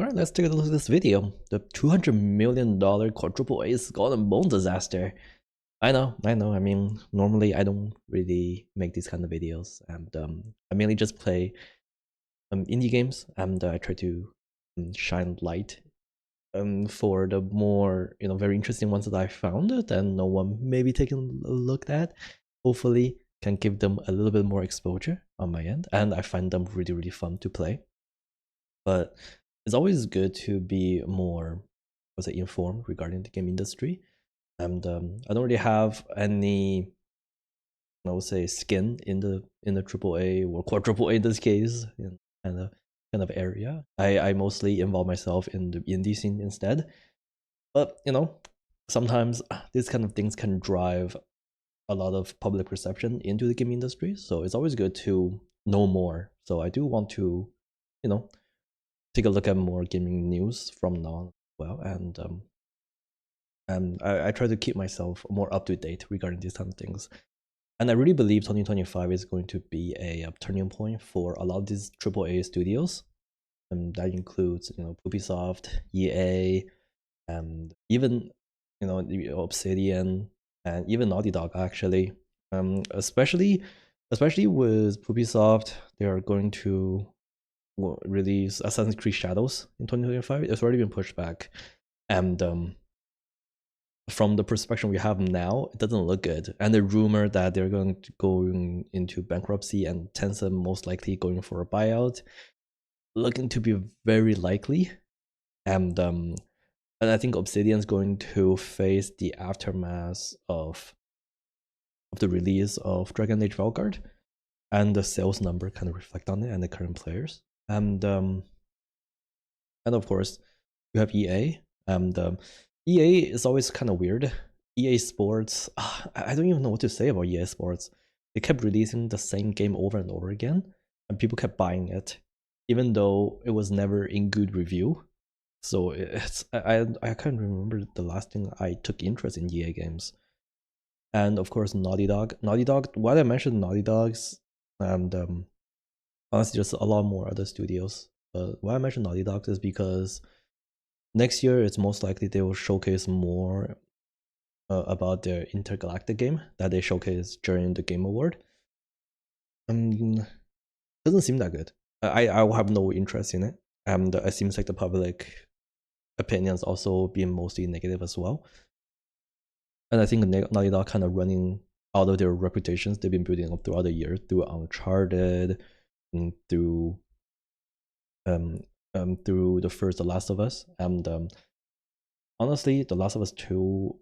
Alright, let's take a look at this video. The $200 million Quadruple A Skull and Bone disaster. I know. I mean, normally I don't really make these kind of videos, and I mainly just play indie games, and I try to shine light for the more very interesting ones that I found that no one maybe taking a look at. Hopefully, can give them a little bit more exposure on my end, and I find them really fun to play. But it's always good to be more, informed regarding the game industry. And I don't really have any, I would say, skin in the AAA or Quadruple A in this case, kind of area. I mostly involve myself in the indie scene instead. But sometimes these kind of things can drive a lot of public perception into the game industry. So it's always good to know more. So I do want to, take a look at more gaming news from now on as well, and I try to keep myself more up to date regarding these kind of things. And I really believe 2025 is going to be a turning point for a lot of these AAA studios, and that includes Ubisoft, EA, and even Obsidian, and even Naughty Dog actually. Especially with Ubisoft, they are going to release Assassin's Creed Shadows in 2025. It's already been pushed back, and from the perspective we have now, it doesn't look good. And the rumor that they're going into bankruptcy and Tencent most likely going for a buyout, looking to be very likely. And I think Obsidian's going to face the aftermath of the release of Dragon Age Vanguard, and the sales number kind of reflect on it and the current players. And of course, you have EA, and EA is always kind of weird. EA Sports, I don't even know what to say about EA Sports. They kept releasing the same game over and over again, and people kept buying it, even though it was never in good review. So I can't remember the last thing I took interest in EA games. And of course, Naughty Dog. Why I mentioned Naughty Dogs, and honestly, just a lot more other studios. Why I mentioned Naughty Dog is because next year it's most likely they will showcase more about their intergalactic game that they showcased during the Game Award. Doesn't seem that good. I will have no interest in it. And it seems like the public opinions also being mostly negative as well. And I think Naughty Dog kind of running out of their reputations they've been building up throughout the year, through Uncharted, and through the first The Last of Us. And honestly, The Last of Us 2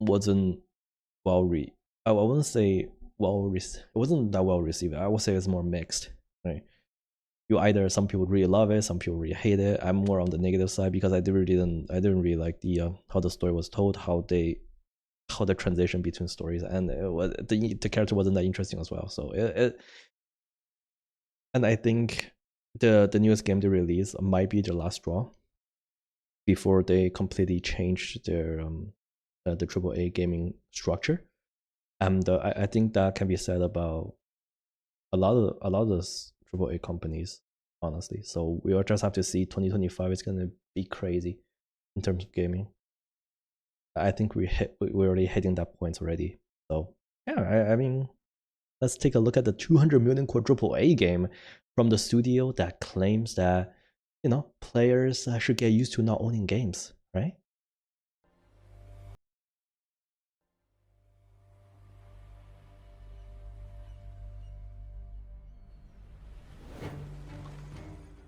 wasn't I wouldn't say it wasn't that well received. I would say it's more mixed, right? Some people really love it, some people really hate it. I'm more on the negative side because I didn't really like the how the story was told, how the transition between stories, and the character wasn't that interesting as well. So and I think the newest game they release might be their last straw before they completely change their the AAA gaming structure. And I think that can be said about a lot of those AAA companies, honestly. So we will just have to see. 2025 is going to be crazy in terms of gaming. I think we're already hitting that point already. So yeah, I mean, let's take a look at the 200 million Quadruple A game from the studio that claims that players should get used to not owning games, right?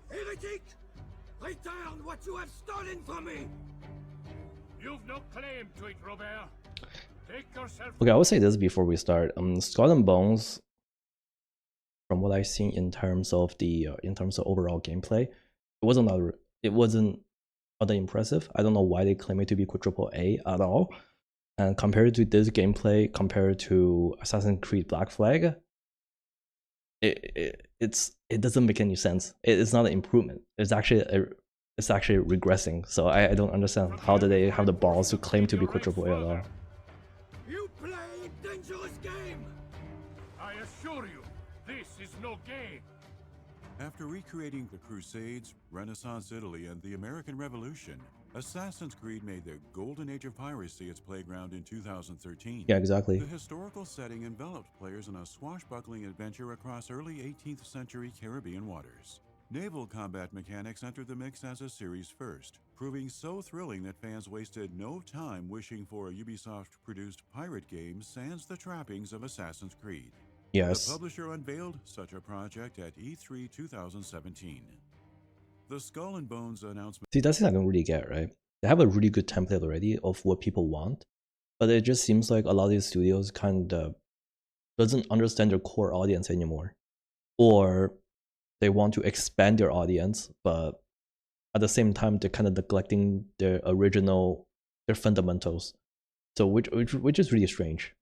Heretic! Return what you have stolen from me! You've no claim to it, Robert. Take yourself. Okay, I will say this before we start. Skull and Bones, from what I've seen in terms of overall gameplay, it wasn't other impressive. I don't know why they claim it to be Quadruple A at all. And compared to this gameplay, compared to Assassin's Creed Black Flag, it doesn't make any sense. It's not an improvement. It's actually regressing. So I don't understand how do they have the balls to claim to be Quadruple A at all. You play a dangerous game. I assure you, this is no game. After recreating the Crusades, Renaissance Italy, and the American Revolution, Assassin's Creed made the golden age of piracy its playground in 2013. Yeah, exactly. The historical setting enveloped players in a swashbuckling adventure across early 18th century Caribbean waters. Naval combat mechanics entered the mix as a series first, proving so thrilling that fans wasted no time wishing for a Ubisoft-produced pirate game sans the trappings of Assassin's Creed. Yes. The publisher unveiled such a project at E3 2017. The Skull and Bones announcement... See, that's the thing I don't really get, right? They have a really good template already of what people want, but it just seems like a lot of these studios kind of doesn't understand their core audience anymore. Or they want to expand their audience, but at the same time, they're kind of neglecting their fundamentals. So which is really strange.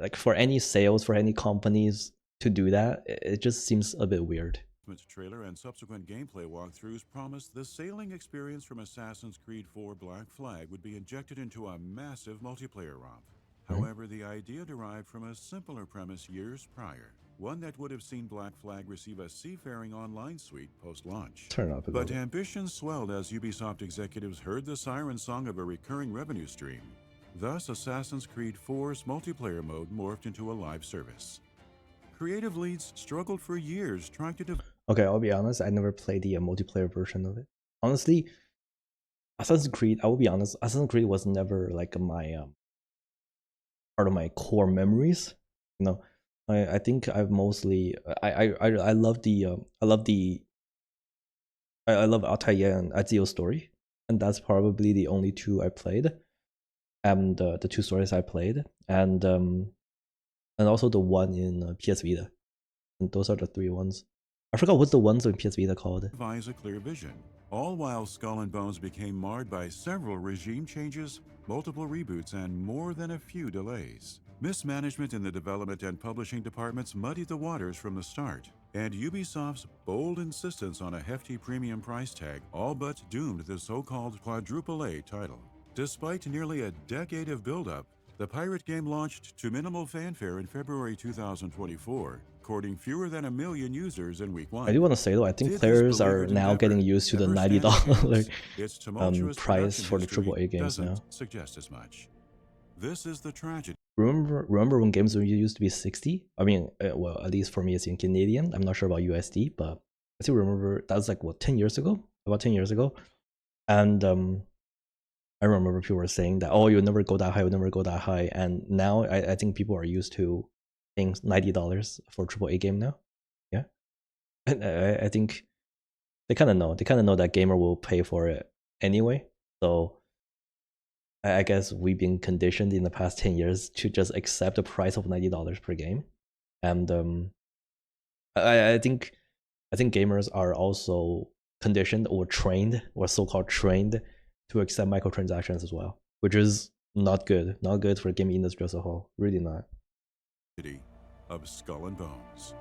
Like for any sales, for any companies to do that, it just seems a bit weird. Trailer and subsequent gameplay walkthroughs promised the sailing experience from Assassin's Creed 4 Black Flag would be injected into a massive multiplayer romp. However, the idea derived from a simpler premise years prior, one that would have seen Black Flag receive a seafaring online suite post-launch. Turn up a But little. ambitions swelled as Ubisoft executives heard the siren song of a recurring revenue stream. Thus, Assassin's Creed 4's multiplayer mode morphed into a live service. Creative leads struggled for years trying to Okay, I'll be honest, I never played the multiplayer version of it. Honestly, Assassin's Creed, I will be honest, Assassin's Creed was never like my part of my core memories. You know, I think I've mostly I love Altair and Ezio's story, and that's probably the only two I played, and the two stories I played, and also the one in PS Vita, and those are the three ones. I forgot what the ones on PS Vita called. Devise a clear vision, all while Skull and Bones became marred by several regime changes, multiple reboots, and more than a few delays. Mismanagement in the development and publishing departments muddied the waters from the start, and Ubisoft's bold insistence on a hefty premium price tag all but doomed the so-called Quadruple A title. Despite nearly a decade of build-up, the pirate game launched to minimal fanfare in February 2024, courting fewer than 1 million users in week 1. I do want to say though, I think players are now getting used to the $90 price for the AAA games now. Suggest as much. This is the tragedy. Remember when games used to be 60? I mean, well, at least for me, it's in Canadian. I'm not sure about USD, but I still remember that was like what 10 years ago, about 10 years ago, and I remember people were saying that, oh, you'll never go that high, you'll never go that high, and now I think people are used to paying $90 for a AAA game now. Yeah, and I think they kind of know. They kind of know that gamer will pay for it anyway. So I guess we've been conditioned in the past 10 years to just accept a price of $90 per game, and I think gamers are also conditioned or trained, or so-called trained, to accept microtransactions as well, which is not good. Not good for the gaming industry as a whole. Really not. Of Skull and Bones.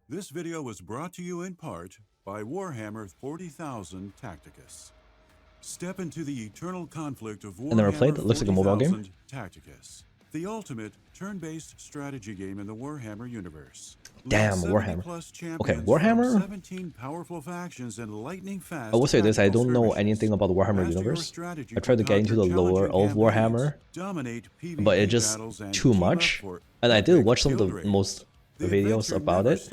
This video was brought to you in part by Warhammer 40,000 Tacticus. Step into the eternal conflict of Warhammer. I never played. It looks like a mobile game. Tacticus, the ultimate turn-based strategy game in the Warhammer universe. Damn, Warhammer. Okay, Warhammer. 17 powerful factions and lightning fast. I will say this: I don't know anything about the Warhammer universe. I tried to get into the lore of Warhammer, but it just too much. And I did watch some of the most videos about it.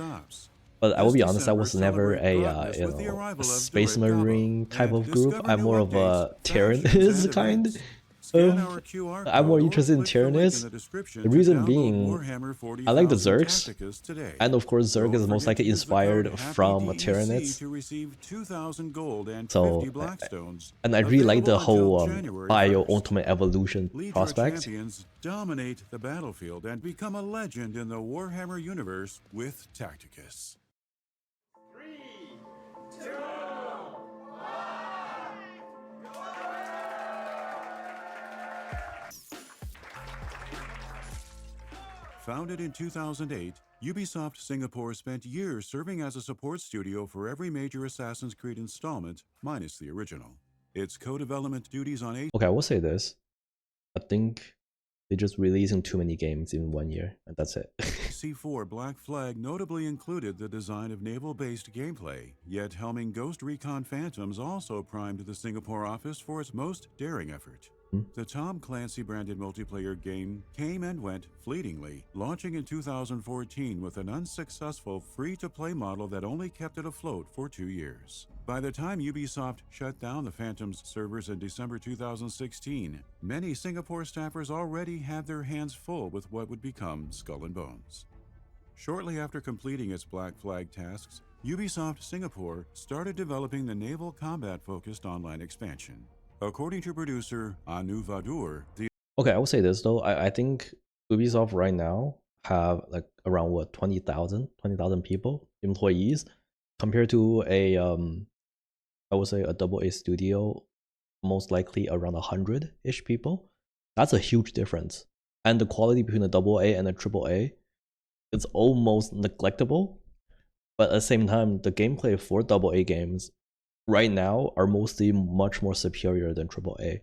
But I will be honest, I was never a a Space Marine type of group. I'm more of a Tyrannus kind. I'm more interested in Tyrannus. The reason being, I like the Zergs, and of course Zerg is most likely inspired from Tyrannus. So, and I really like the whole bio ultimate evolution prospect. Dominate the battlefield and become a legend in the Warhammer universe with Tacticus. 3, 2, 1. Founded in 2008, Ubisoft Singapore spent years serving as a support studio for every major Assassin's Creed installment, minus the original. Its co-development duties on Okay, I will say this. I think they're just releasing too many games in 1 year, and that's it. C4 Black Flag notably included the design of naval-based gameplay, yet helming Ghost Recon Phantoms also primed the Singapore office for its most daring effort. The Tom Clancy-branded multiplayer game came and went fleetingly, launching in 2014 with an unsuccessful free-to-play model that only kept it afloat for 2 years. By the time Ubisoft shut down the Phantoms servers in December 2016, many Singapore staffers already had their hands full with what would become Skull and Bones. Shortly after completing its Black Flag tasks, Ubisoft Singapore started developing the naval combat-focused online expansion. According to producer Anu Vadur, the Okay, I will say this though. I think Ubisoft right now have like around what 20,000 people, employees, compared to a I would say a AA studio, most likely around 100-ish people. That's a huge difference. And the quality between a AA and a AAA, it's almost neglectable. But at the same time, the gameplay for AA games right now are mostly much more superior than AAA.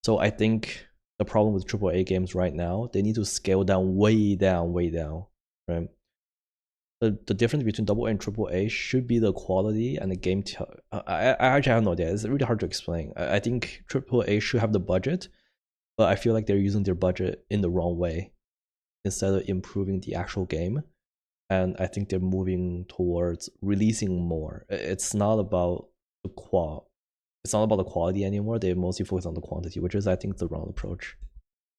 So I think the problem with AAA games right now, they need to scale down, way down, right? The difference between AA and AAA should be the quality and the game. I actually have no idea. It's really hard to explain. I think AAA should have the budget, but I feel like they're using their budget in the wrong way instead of improving the actual game. And I think they're moving towards releasing more. It's not about the It's not about the quality anymore. They mostly focus on the quantity, which is, I think, the wrong approach.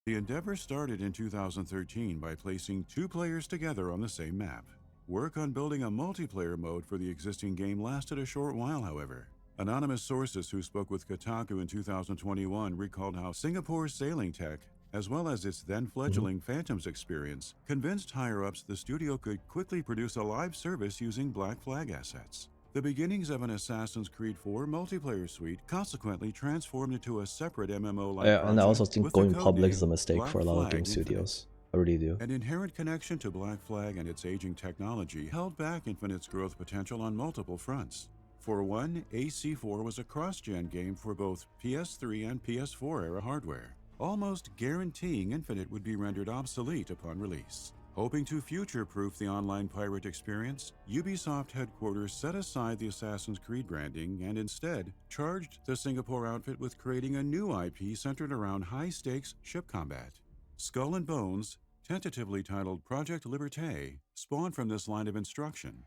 The endeavor started in 2013 by placing 2 players together on the same map. Work on building a multiplayer mode for the existing game lasted a short while, however. Anonymous sources who spoke with Kotaku in 2021 recalled how Singapore's sailing tech, as well as its then fledgling Phantoms experience, convinced higher-ups the studio could quickly produce a live service using Black Flag assets. The beginnings of an Assassin's Creed 4 multiplayer suite consequently transformed into a separate MMO-like project. And I also think with the going public codename is a mistake Black for a lot of Flag game studios. Infinite. I really do. An inherent connection to Black Flag and its aging technology held back Infinite's growth potential on multiple fronts. For one, AC4 was a cross-gen game for both PS3 and PS4 era hardware, almost guaranteeing Infinite would be rendered obsolete upon release. Hoping to future-proof the online pirate experience, Ubisoft headquarters set aside the Assassin's Creed branding and instead charged the Singapore outfit with creating a new IP centered around high-stakes ship combat. Skull and Bones, tentatively titled Project Liberté, spawned from this line of instruction,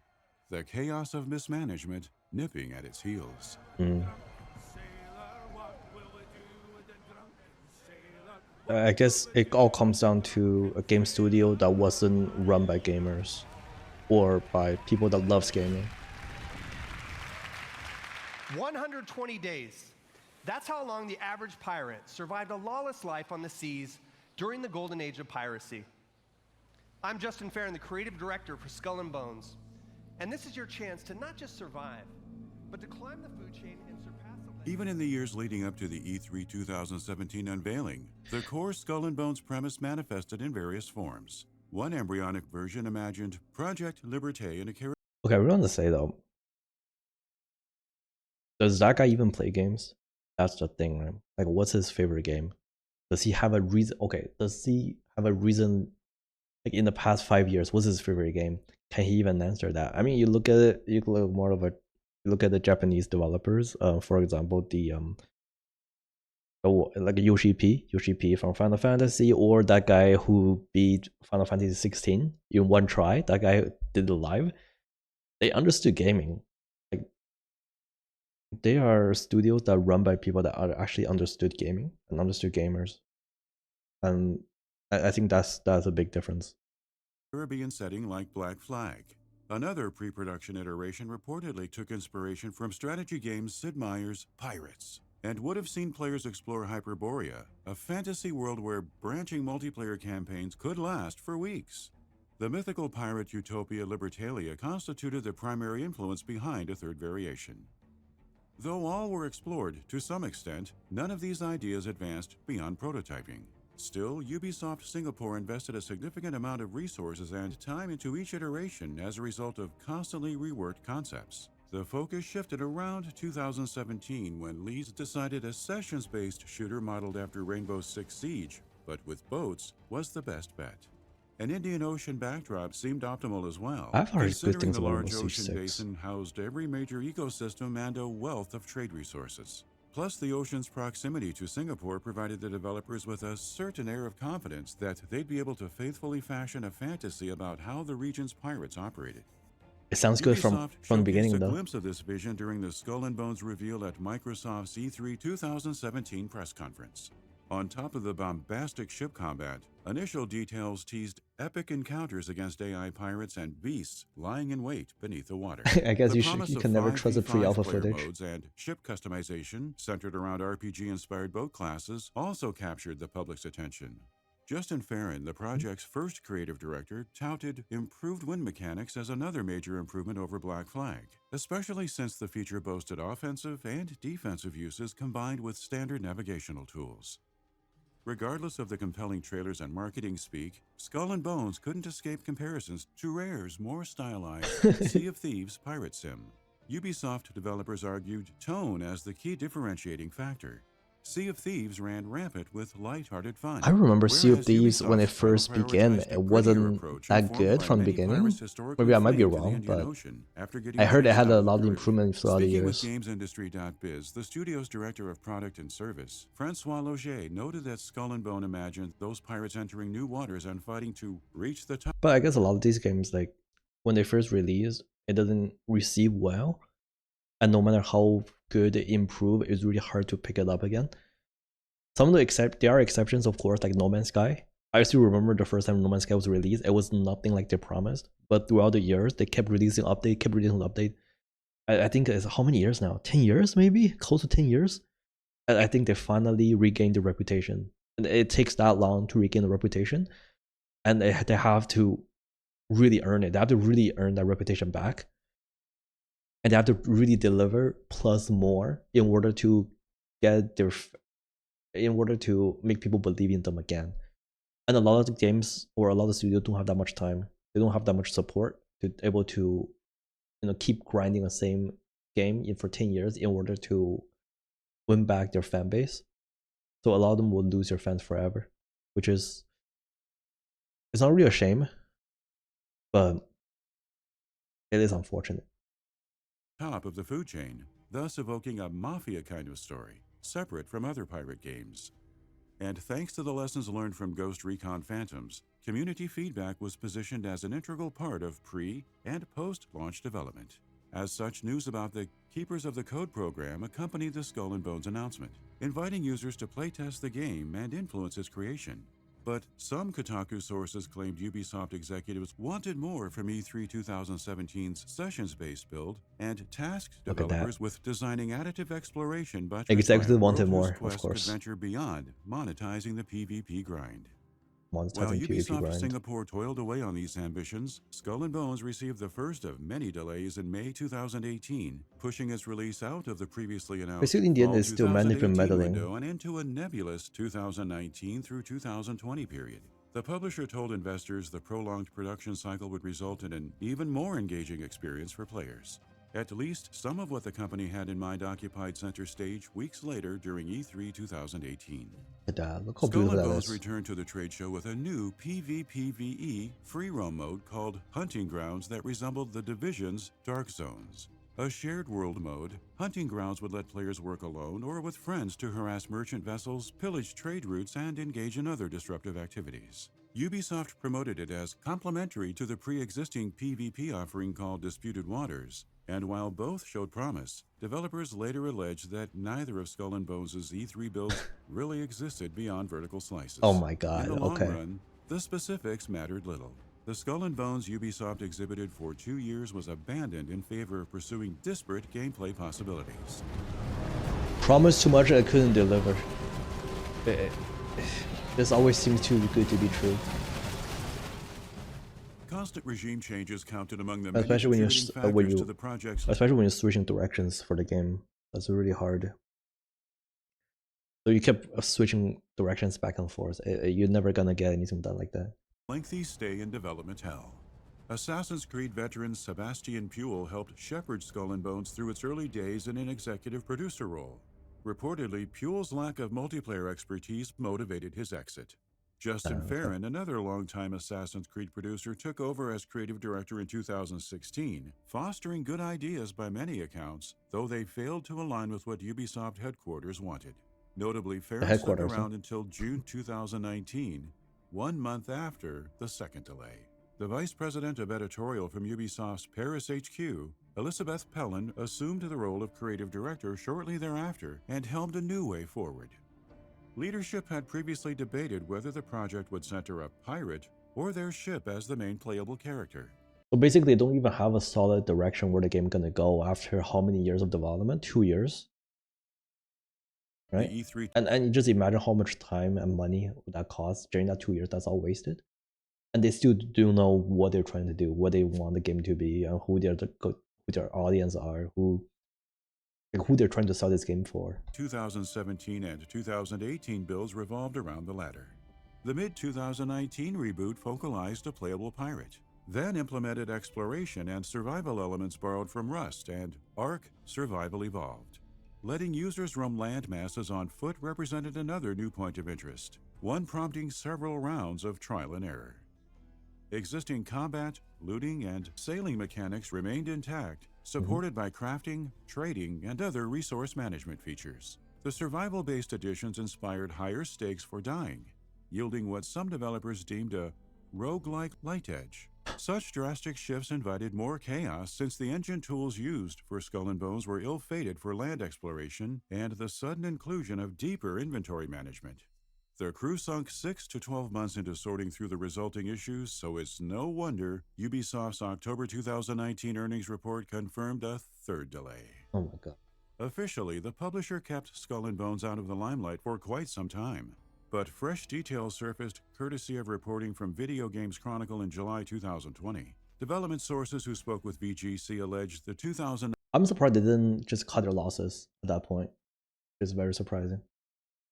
the chaos of mismanagement nipping at its heels. I guess it all comes down to a game studio that wasn't run by gamers or by people that loves gaming. 120 days. That's how long the average pirate survived a lawless life on the seas during the golden age of piracy. I'm Justin Farron, the creative director for Skull and Bones. And this is your chance to not just survive, but to climb the food chain and surpass the... Even in the years leading up to the E3 2017 unveiling, the core Skull and Bones premise manifested in various forms. One embryonic version imagined Project Liberté in a character... Okay, I really want to say though, does that guy even play games? That's the thing, right? Like, what's his favorite game? Does he have a reason? Okay, does he have a reason? Like, in the past 5 years, what's his favorite game? Can he even answer that? I mean, you look at it, you look more of a, you look at the Japanese developers. For example, the like Yoshi P from Final Fantasy, or that guy who beat Final Fantasy 16 in one try. That guy did it live. They understood gaming. Like, they are studios that run by people that are actually understood gaming and understood gamers, and I think that's a big difference. Caribbean setting like Black Flag. Another pre-production iteration reportedly took inspiration from strategy game Sid Meier's Pirates, and would have seen players explore Hyperborea, a fantasy world where branching multiplayer campaigns could last for weeks. The mythical pirate utopia Libertalia constituted the primary influence behind a third variation. Though all were explored to some extent, none of these ideas advanced beyond prototyping. Still, Ubisoft Singapore invested a significant amount of resources and time into each iteration as a result of constantly reworked concepts. The focus shifted around 2017 when Leeds decided a sessions-based shooter modeled after Rainbow Six Siege, but with boats, was the best bet. An Indian Ocean backdrop seemed optimal as well, I've heard good considering things the about large Rainbow Six ocean 6. basin housed every major ecosystem and a wealth of trade resources. Plus, the ocean's proximity to Singapore provided the developers with a certain air of confidence that they'd be able to faithfully fashion a fantasy about how the region's pirates operated. It sounds good from Ubisoft the showcased beginning a though. glimpse of this vision during the Skull and Bones reveal at Microsoft's E3 2017 press conference. On top of the bombastic ship combat, initial details teased epic encounters against AI pirates and beasts lying in wait beneath the water. I guess The you promise can of never trust the 5v5 pre-alpha player footage. modes and ship customization centered around RPG-inspired boat classes also captured the public's attention. Justin Farron, the project's first creative director, touted improved wind mechanics as another major improvement over Black Flag, especially since the feature boasted offensive and defensive uses combined with standard navigational tools. Regardless of the compelling trailers and marketing speak, Skull and Bones couldn't escape comparisons to Rare's more stylized Sea of Thieves pirate sim. Ubisoft developers argued tone as the key differentiating factor. Sea of Thieves ran rampant with light-hearted fun. I remember Sea of whereas Thieves when it Ubisoft's title first began, prioritized a it grittier wasn't approach that informed good by from the many beginning. pirates historically Maybe I might be fleeing to the wrong, Indian but Ocean after getting I heard it punished had out a of the lot of Caribbean. improvements throughout the Speaking with years. GamesIndustry.biz, the studio's director of product and service, Francois Loger, noted that Skull and Bone imagined those pirates entering new waters and fighting to reach the top. But I guess a lot of these games, like when they first release, it doesn't receive well, and no matter how good they improve, it's really hard to pick it up again. Some of the there are exceptions, of course, like No Man's Sky. I still remember the first time No Man's Sky was released, it was nothing like they promised. But throughout the years, they kept releasing update. I think it's how many years now? 10 years maybe? Close to 10 years? And I think they finally regained the reputation. And it takes that long to regain the reputation. And they have to really earn it. They have to really earn that reputation back. And they have to really deliver plus more in order to get in order to make people believe in them again. And a lot of the games or a lot of studios don't have that much time. They don't have that much support to able to, keep grinding the same game for 10 years in order to win back their fan base. So a lot of them will lose their fans forever, which is, it's not really a shame, but it is unfortunate. Top of the food chain, thus evoking a mafia kind of story, separate from other pirate games. And thanks to the lessons learned from Ghost Recon Phantoms, community feedback was positioned as an integral part of pre- and post-launch development. As such, news about the Keepers of the Code program accompanied the Skull and Bones announcement, inviting users to playtest the game and influence its creation. But some Kotaku sources claimed Ubisoft executives wanted more from E3 2017's sessions-based build and tasked developers with designing additive exploration budgets Executives wanted more, of Quest course. could venture beyond monetizing the PvP grind. While Monetizing PvP Ubisoft grind. Singapore toiled away on these ambitions, Skull and Bones received the first of many delays in May 2018, pushing its release out of the previously announced Basically, in the end, fall it's still management 2018 meddling. window and into a nebulous 2019 through 2020 period. The publisher told investors the prolonged production cycle would result in an even more engaging experience for players. At least some of what the company had in mind occupied center stage weeks later during E3 2018. Look how Skull beautiful and that Bones is. returned to the trade show with a new PvPvE free roam mode called Hunting Grounds that resembled The Division's Dark Zones. A shared world mode, Hunting Grounds would let players work alone or with friends to harass merchant vessels, pillage trade routes, and engage in other disruptive activities. Ubisoft promoted it as complementary to the pre-existing PvP offering called Disputed Waters. And while both showed promise, developers later alleged that neither of Skull and Bones' E3 builds really existed beyond vertical slices. Oh my god, In the long okay. run, the specifics mattered little. The Skull and Bones Ubisoft exhibited for 2 years was abandoned in favor of pursuing disparate gameplay possibilities. Promised too much, I couldn't deliver. This always seems too good to be true. Constant regime changes counted among the Especially when many contributing factors to the project's especially when you're switching directions for the game. That's really hard. So you kept switching directions back and forth. You're never gonna get anything done like that. Lengthy stay in development hell. Assassin's Creed veteran Sebastian Puel helped shepherd Skull and Bones through its early days in an executive producer role. Reportedly, Puel's lack of multiplayer expertise motivated his exit. Justin Okay. Farron, another longtime Assassin's Creed producer, took over as creative director in 2016, fostering good ideas by many accounts, though they failed to align with what Ubisoft headquarters wanted. Notably, The Farron stuck headquarters. around until June 2019, 1 month after the second delay. The vice president of editorial from Ubisoft's Paris HQ, Elisabeth Pellin, assumed the role of creative director shortly thereafter and helmed a new way forward. Leadership had previously debated whether the project would center a pirate or their ship as the main playable character. So basically, they don't even have a solid direction where the game gonna go after how many years of development? 2 years, right? The E3 And you just imagine how much time and money that costs during that 2 years. That's all wasted. And they still don't know what they're trying to do, what they want the game to be, and who their audience are, who they're trying to sell this game for. 2017 and 2018 builds revolved around the latter. The mid-2019 reboot focalized a playable pirate, then implemented exploration and survival elements borrowed from Rust and Ark Survival Evolved. Letting users roam land masses on foot represented another new point of interest, one prompting several rounds of trial and error. Existing combat, looting, and sailing mechanics remained intact, supported by crafting, trading, and other resource management features. The survival-based additions inspired higher stakes for dying, yielding what some developers deemed a roguelike light edge. Such drastic shifts invited more chaos since the engine tools used for Skull and Bones were ill-fated for land exploration and the sudden inclusion of deeper inventory management. The crew sunk 6 to 12 months into sorting through the resulting issues, so it's no wonder Ubisoft's October 2019 earnings report confirmed a third delay. Oh my god. Officially, the publisher kept Skull and Bones out of the limelight for quite some time, but fresh details surfaced courtesy of reporting from Video Games Chronicle in July 2020. Development sources who spoke with VGC alleged the 2000. I'm surprised they didn't just cut their losses at that point. It's very surprising.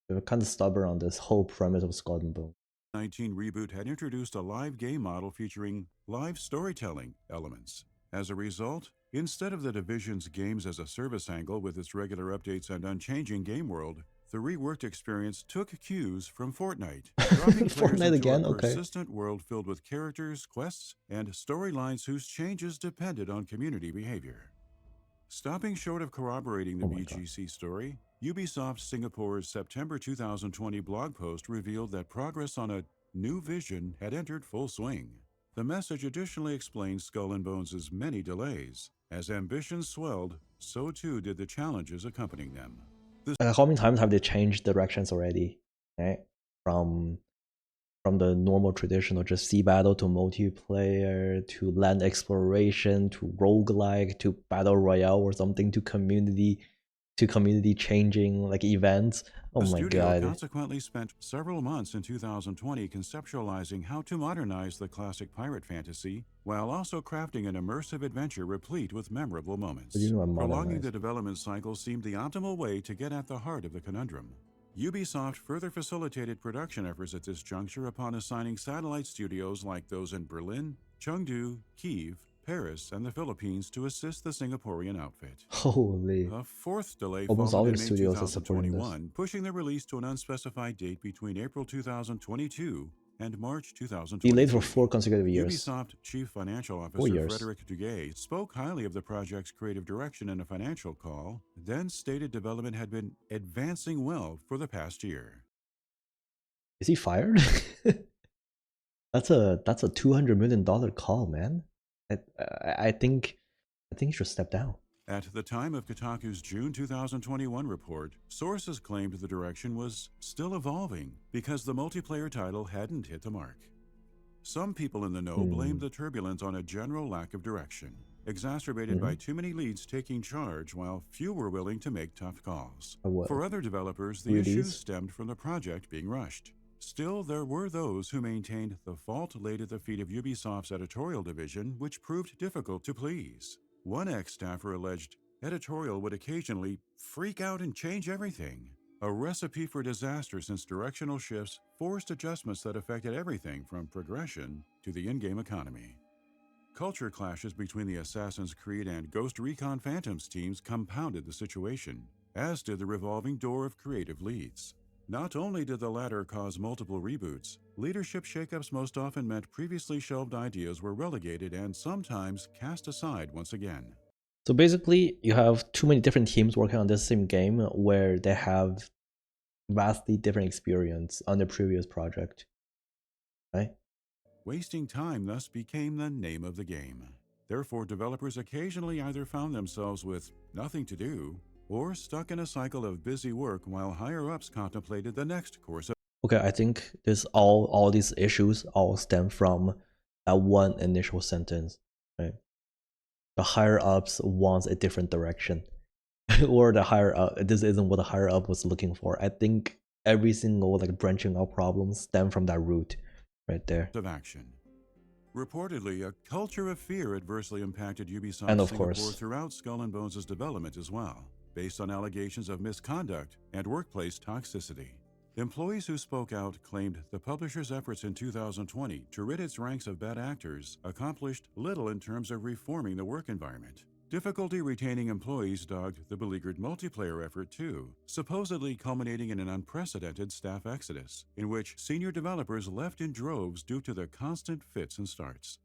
They were kind of stubborn on this whole premise of Skull and Bones. 19 reboot had introduced a live game model featuring live storytelling elements. As a result, instead of the Division's games as a service angle with its regular updates and unchanging game world, the reworked experience took cues from Fortnite, dropping players Fortnite into again? a Okay. persistent world filled with characters, quests, and storylines whose changes depended on community behavior. Stopping short of corroborating the VGC story, Ubisoft Singapore's September 2020 blog post revealed that progress on a new vision had entered full swing. The message additionally explains Skull and Bones' many delays. As ambitions swelled, so too did the challenges accompanying them. How many times have they changed directions already? Right? From the normal traditional just sea battle to multiplayer to land exploration to roguelike to battle royale or something to community changing like events. Oh the my studio god. consequently spent several months in 2020 conceptualizing how to modernize the classic pirate fantasy while also crafting an immersive adventure replete with memorable moments. What do you mean by Prolonging modernize? the development cycle seemed the optimal way to get at the heart of the conundrum. Ubisoft further facilitated production efforts at this juncture upon assigning satellite studios like those in Berlin, Chengdu, Kyiv, Paris, and the Philippines to assist the Singaporean outfit. Holy. A fourth delay Almost all followed in their May studios are supporting this. 2021, pushing the release to an unspecified date between April 2022 and March 2023. Delayed for 4 consecutive years. Ubisoft Chief Financial 4 Officer years. Frederic Duguay spoke highly of the project's creative direction in a financial call, then stated development had been advancing well for the past year. Is he fired? That's a $200 million call, man. I think he should step down. At the time of Kotaku's June 2021 report, sources claimed the direction was still evolving because the multiplayer title hadn't hit the mark. Some people in the know blamed the turbulence on a general lack of direction, exacerbated by too many leads taking charge while few were willing to make tough calls. For other developers, the issues stemmed from the project being rushed. Still, there were those who maintained the fault laid at the feet of Ubisoft's editorial division, which proved difficult to please. One ex-staffer alleged editorial would occasionally freak out and change everything, a recipe for disaster since directional shifts forced adjustments that affected everything from progression to the in-game economy. Culture clashes between the Assassin's Creed and Ghost Recon Phantoms teams compounded the situation, as did the revolving door of creative leads. Not only did the latter cause multiple reboots, leadership shakeups most often meant previously shelved ideas were relegated and sometimes cast aside once again. So basically, you have too many different teams working on this same game where they have vastly different experience on the previous project, right? Wasting time thus became the name of the game. Therefore, developers occasionally either found themselves with nothing to do or stuck in a cycle of busy work while higher-ups contemplated the next course of Okay, I think this all these issues all stem from that one initial sentence, right? The higher ups wants a different direction, or the higher up. This isn't what the higher up was looking for. I think every single like branching out problem stem from that root, right there. of action. Reportedly, a culture of fear adversely impacted Ubisoft And of Singapore course, throughout Skull and Bones' development as well, based on allegations of misconduct and workplace toxicity. Employees who spoke out claimed the publisher's efforts in 2020 to rid its ranks of bad actors accomplished little in terms of reforming the work environment. Difficulty retaining employees dogged the beleaguered multiplayer effort too, supposedly culminating in an unprecedented staff exodus, in which senior developers left in droves due to the constant fits and starts.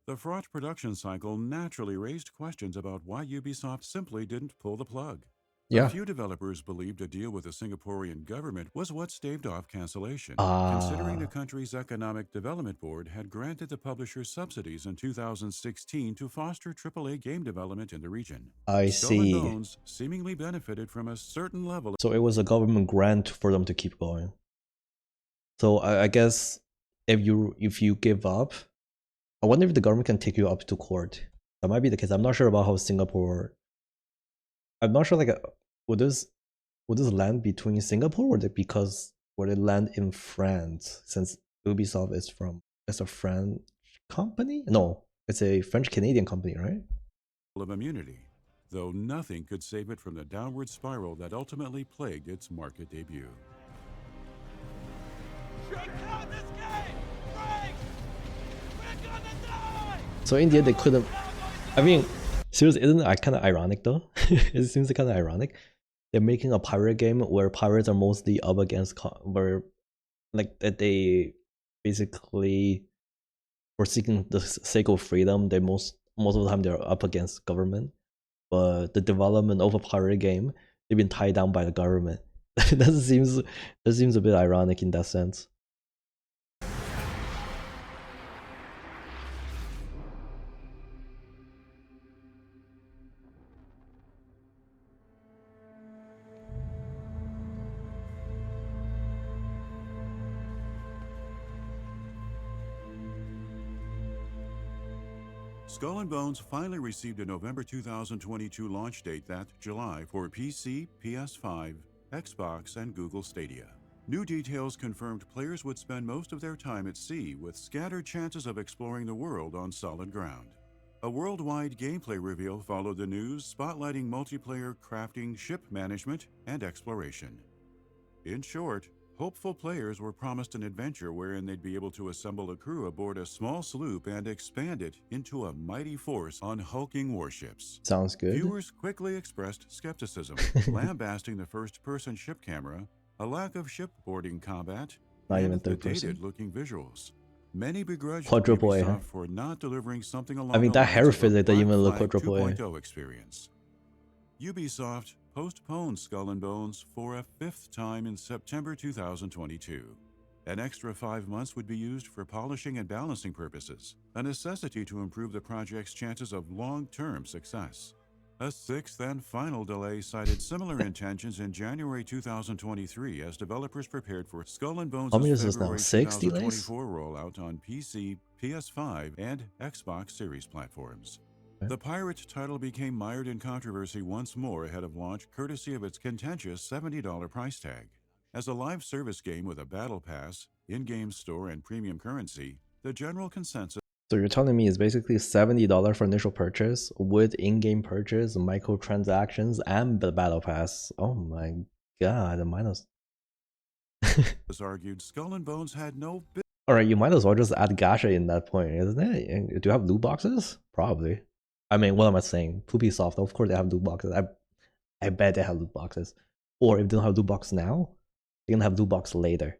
The fraught production cycle naturally raised questions about why Ubisoft simply didn't pull the plug. yeah. A few developers believed a deal with the Singaporean government was what staved off cancellation, considering the country's Economic Development Board had granted the publisher subsidies in 2016 to foster AAA game development in the region. I Skull and see. Bones seemingly benefited from a certain level So it was a government grant for them to keep going. So I guess if you give up, I wonder if the government can take you up to court. That might be the case. I'm not sure about how Singapore. I'm not sure like would this land between Singapore or would it land in France since Ubisoft is it's a French company? No, it's a French Canadian company, right? of immunity, though nothing could save it from the downward spiral that ultimately plagued its market debut. So in the end, they couldn't. I mean, seriously, isn't it kind of ironic though? It seems kind of ironic. They're making a pirate game where pirates are mostly up against where, like that they basically, for seeking the sake of freedom, they most of the time they're up against government. But the development of a pirate game, they've been tied down by the government. That seems a bit ironic in that sense. Skull and Bones finally received a November 2022 launch date that July for PC, PS5, Xbox, and Google Stadia. New details confirmed players would spend most of their time at sea with scattered chances of exploring the world on solid ground. A worldwide gameplay reveal followed the news, spotlighting multiplayer crafting, ship management, and exploration. In short, hopeful players were promised an adventure wherein they'd be able to assemble a crew aboard a small sloop and expand it into a mighty force on hulking warships. Sounds good. Viewers quickly expressed skepticism, lambasting the first-person ship camera, a lack of shipboarding combat, Not even and the third person. dated-looking visuals. Many begrudged Quadruple A, huh? Ubisoft for not delivering something along I mean, the that lines hair of a physics that even look Black Flag Quadruple A. 2.0 experience. Ubisoft postponed Skull and Bones for a fifth time in September 2022. An extra 5 months would be used for polishing and balancing purposes, a necessity to improve the project's chances of long-term success. A sixth and final delay cited similar intentions in January 2023 as developers prepared for Skull and Bones' How many is this now? February 6 delays? 2024 rollout on PC, PS5, and Xbox Series platforms. The pirate title became mired in controversy once more ahead of launch, courtesy of its contentious $70 price tag. As a live service game with a battle pass, in-game store, and premium currency, the general consensus. So you're telling me it's basically $70 for initial purchase with in-game purchase, microtransactions, and the battle pass. Oh my god, minus. argued Skull and Bones had no business. Alright, you might as well just add gacha in that point, isn't it? And do you have loot boxes? Probably. I mean, what am I saying? Ubisoft, of course they have loot boxes. I bet they have loot boxes. Or if they don't have loot box now, they're gonna have loot box later.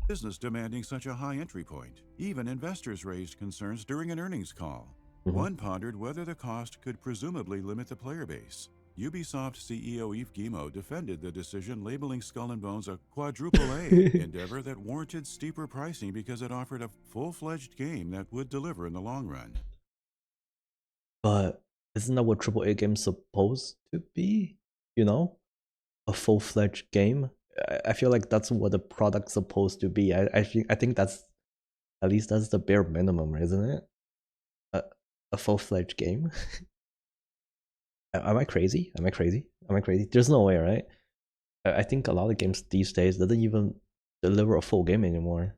Business demanding such a high entry point. Even investors raised concerns during an earnings call. One pondered whether the cost could presumably limit the player base. Ubisoft CEO Yves Guillemot defended the decision, labeling Skull and Bones a Quadruple A endeavor that warranted steeper pricing because it offered a full-fledged game that would deliver in the long run. But isn't that what AAA games supposed to be? You know, a full-fledged game. I feel like that's what the product's supposed to be. I think that's, at least that's the bare minimum, isn't it? A full-fledged game. Am I crazy? Am I crazy? Am I crazy? There's no way, right? I think a lot of games these days doesn't even deliver a full game anymore.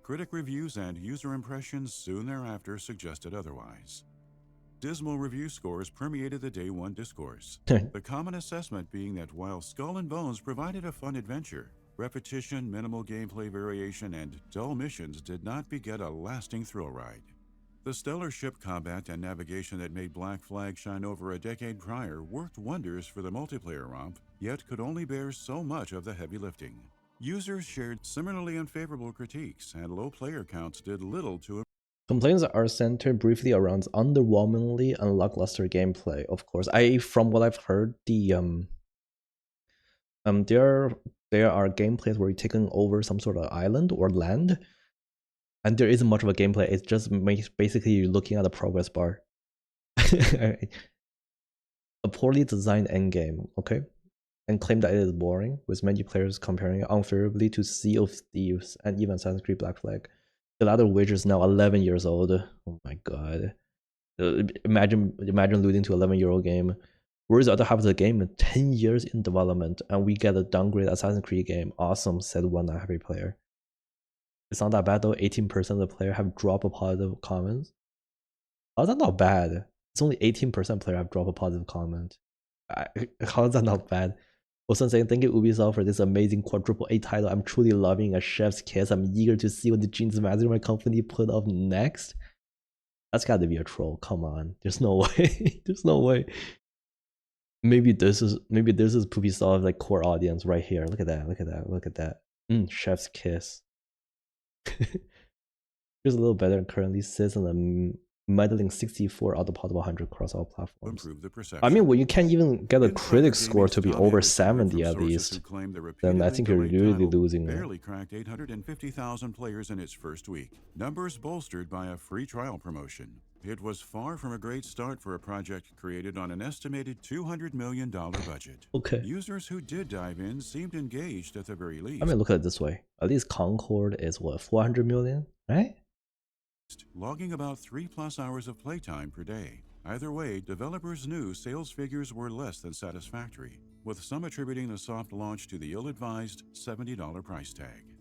Critic reviews and user impressions soon thereafter suggested otherwise. Dismal review scores permeated the day one discourse. The common assessment being that while Skull and Bones provided a fun adventure, repetition, minimal gameplay variation, and dull missions did not beget a lasting thrill ride. The stellar ship combat and navigation that made Black Flag shine over a decade prior worked wonders for the multiplayer romp, yet could only bear so much of the heavy lifting. Users shared similarly unfavorable critiques, and low player counts did little to Complaints are centered briefly around underwhelmingly and lackluster gameplay. Of course, from what I've heard, there are gameplays where you're taking over some sort of island or land, and there isn't much of a gameplay. It's just basically you're looking at a progress bar. A poorly designed endgame, okay, and claim that it is boring, with many players comparing it unfavorably to Sea of Thieves and even Assassin's Creed Black Flag. The latter of which is now 11 years old. Oh my god. Imagine losing to an 11-year-old game. Whereas the other half of the game, 10 years in development, and we get a downgrade Assassin's Creed game. Awesome, said one unhappy player. It's not that bad though. 18% of the player have dropped a positive comment. How is that not bad? It's only 18% player have dropped a positive comment. How is that not bad? Also saying, thank you Ubisoft for this amazing Quadruple A title. I'm truly loving a chef's kiss. I'm eager to see what the Gene's Mastermind company put up next. That's gotta be a troll. Come on. There's no way. There's no way. Maybe this is Ubisoft like core audience right here. Look at that. Look at that. Look at that. Chef's kiss. Here's a little better currently sits on the meddling 64 out of possible 100 across all platforms. improve the perception. I mean, when you can't even get a Insider critic score to be Gaming's over commented 70 from at sources least, who claim the then I repeatedly think you're delayed really title losing it. barely cracked 850,000 players in its first week, numbers bolstered by a free trial promotion. It was far from a great start for a project created on an estimated $200 million budget. Okay. Users who did dive in seemed engaged at the very least. I mean, look at it this way. At least Concord is what, 400 million, right? Logging about 3+ hours of playtime per day. Either way, developers knew sales figures were less than satisfactory, with some attributing the soft launch to the ill-advised $70 price tag.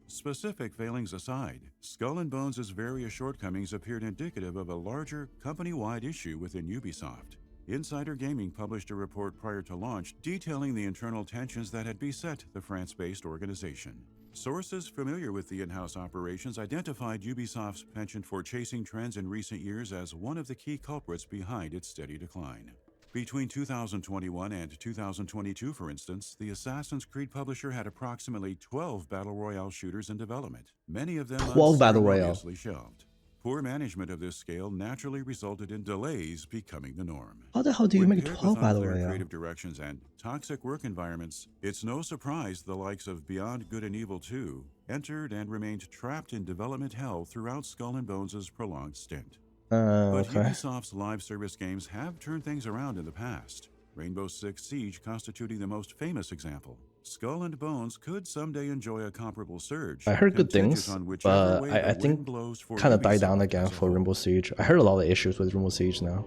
Specific failings aside, Skull and Bones' various shortcomings appeared indicative of a larger, company-wide issue within Ubisoft. Insider Gaming published a report prior to launch detailing the internal tensions that had beset the France-based organization. Sources familiar with the in-house operations identified Ubisoft's penchant for chasing trends in recent years as one of the key culprits behind its steady decline. Between 2021 and 2022, for instance, the Assassin's Creed publisher had approximately 12 Battle Royale shooters in development, many of them 12 Battle Royale. unceremoniously shelved. Poor management of this scale naturally resulted in delays becoming the norm. How the hell do you When make paired 12 with Battle unclear Royale? creative directions and toxic work environments, it's no surprise the likes of Beyond Good and Evil 2 entered and remained trapped in development hell throughout Skull and Bones' prolonged stint. But Okay. Ubisoft's live service games have turned things around in the past. Rainbow Six Siege constituting the most famous example. Skull and Bones could someday enjoy a comparable surge. I heard good contingent things, on whichever but way I the think wind blows for kind of died down Ubisoft again as a for whole. Rainbow Siege. I heard a lot of issues with Rainbow Siege now.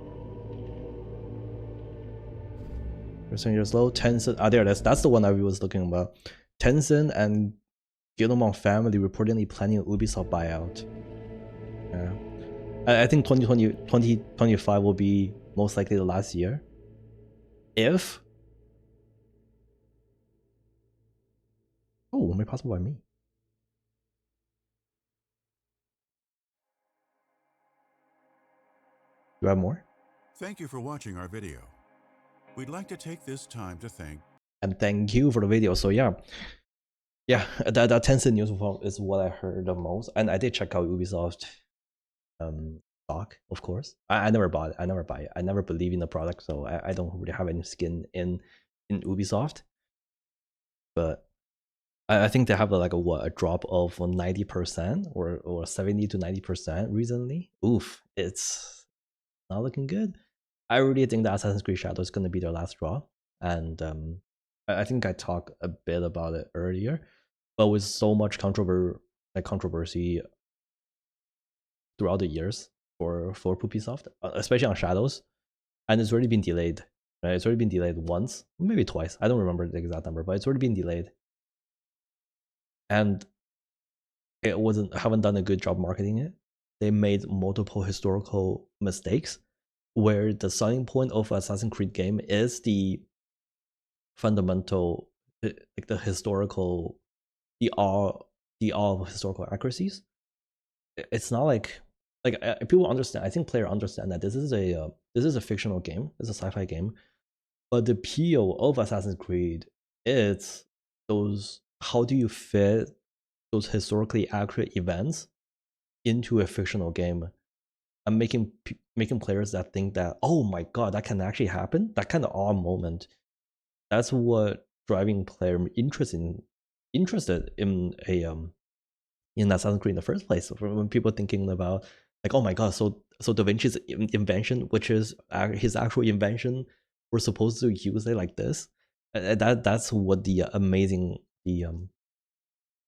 Percent years low. Tencent. There it is. That's the one I was looking about. Tencent and Guillemot family reportedly planning an Ubisoft buyout. Yeah. I think 2025 will be most likely the last year. if made possible by me. Do I have more? Thank you for watching our video. We'd like to take this time to thank And thank you for the video. So yeah, that Tencent news is what I heard the most, and I did check out Ubisoft stock, of course. I never bought it. I never buy it. I never believe in the product, so I don't really have any skin in Ubisoft. But I think they have a drop of 90% or 70 to 90% recently. Oof, it's not looking good. I really think that Assassin's Creed Shadows is going to be their last draw, and I think I talked a bit about it earlier, but with so much controversy throughout the years for Ubisoft, especially on Shadows, and it's already been delayed. Right, it's already been delayed once, maybe twice. I don't remember the exact number, but it's already been delayed, and it haven't done a good job marketing it. They made multiple historical mistakes, where the starting point of Assassin's Creed game is the fundamental, like the historical, the awe of historical accuracies. It's not like people understand. I think players understand that this is a fictional game. It's a sci-fi game, but the appeal of Assassin's Creed is those. How do you fit those historically accurate events into a fictional game? And making players that think that, oh my god, that can actually happen. That kind of awe moment. That's what driving player interested in Assassin's Creed in the first place. When people thinking about like, oh my god, so Da Vinci's invention, which is his actual invention, we're supposed to use it like this. That's what the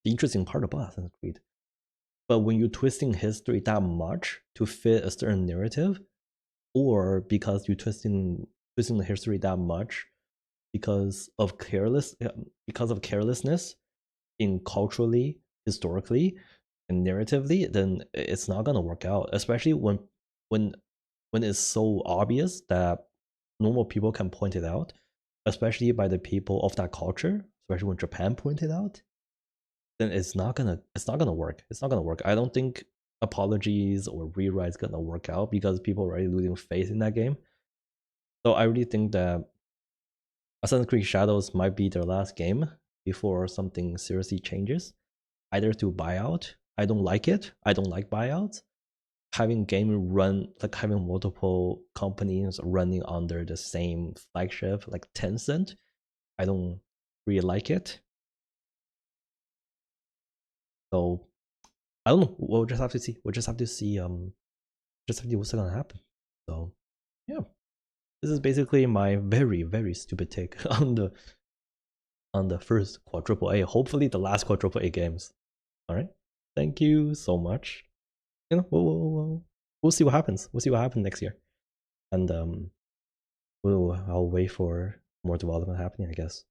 interesting part about Assassin's Creed. But when you're twisting history that much to fit a certain narrative, or because you're twisting the history that much because of carelessness in culturally, historically, and narratively, then it's not gonna work out. Especially when it's so obvious that normal people can point it out, especially by the people of that culture, especially when Japan pointed out, then it's not gonna work. It's not gonna work. I don't think apologies or rewrites gonna work out because people are already losing faith in that game. So I really think that Assassin's Creed Shadows might be their last game before something seriously changes, either to buyout. I don't like it. I don't like buyouts. Having game run, like having multiple companies running under the same flagship, like Tencent, I don't really like it. So I don't know. We'll just have to see. Just have to see what's gonna happen. So yeah, this is basically my very, very stupid take on the first Quadruple A. Hopefully the last Quadruple A games. All right. Thank you so much. You know, we'll see what happens. We'll see what happens next year, and I'll wait for more development happening, I guess.